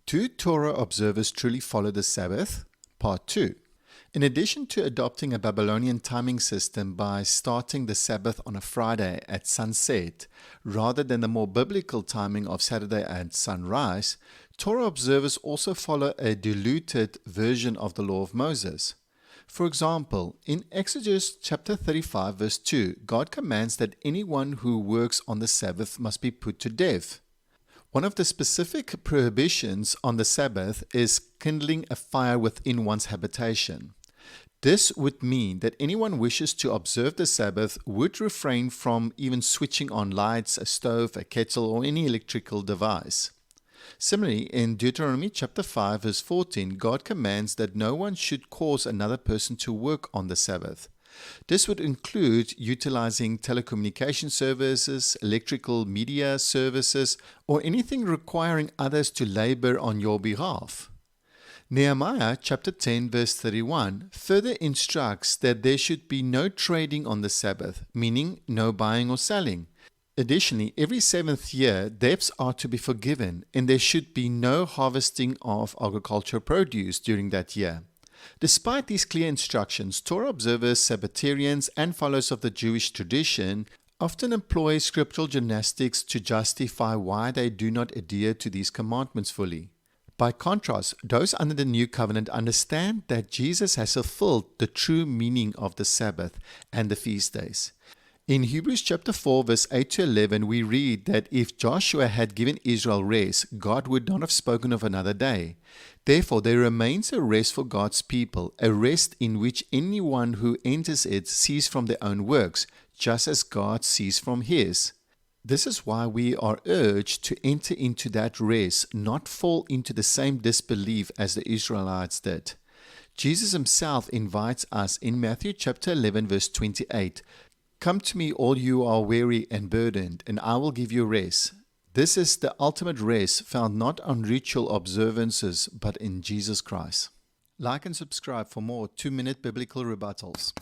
Do Torah observers truly follow the Sabbath? Part 2. In addition to adopting a Babylonian timing system by starting the Sabbath on a Friday at sunset, rather than the more biblical timing of Saturday at sunrise, Torah observers also follow a diluted version of the law of Moses. For example, in Exodus chapter 35 verse 2, God commands that anyone who works on the Sabbath must be put to death. One of the specific prohibitions on the Sabbath is kindling a fire within one's habitation. This would mean that anyone wishes to observe the Sabbath would refrain from even switching on lights, a stove, a kettle, or any electrical device. Similarly, in Deuteronomy chapter 5 verse 14, God commands that no one should cause another person to work on the Sabbath. This would include utilizing telecommunication services, electrical media services, or anything requiring others to labor on your behalf. Nehemiah chapter 10 verse 31 further instructs that there should be no trading on the Sabbath, meaning no buying or selling. Additionally, every seventh year, debts are to be forgiven, and there should be no harvesting of agricultural produce during that year. Despite these clear instructions, Torah observers, Sabbatarians, and followers of the Jewish tradition often employ scriptural gymnastics to justify why they do not adhere to these commandments fully. By contrast, those under the New Covenant understand that Jesus has fulfilled the true meaning of the Sabbath and the feast days. In Hebrews chapter 4 verse 8 to 11, we read that if Joshua had given Israel rest, God would not have spoken of another day. Therefore, there remains a rest for God's people, a rest in which anyone who enters it cease from their own works, just as God ceased from his. This is why we are urged to enter into that rest, not fall into the same disbelief as the Israelites did. Jesus himself invites us in Matthew chapter 11 verse 28, "Come to me, all you are weary and burdened, and I will give you rest." This is the ultimate rest found not on ritual observances, but in Jesus Christ. Like and subscribe for more 2-minute biblical rebuttals.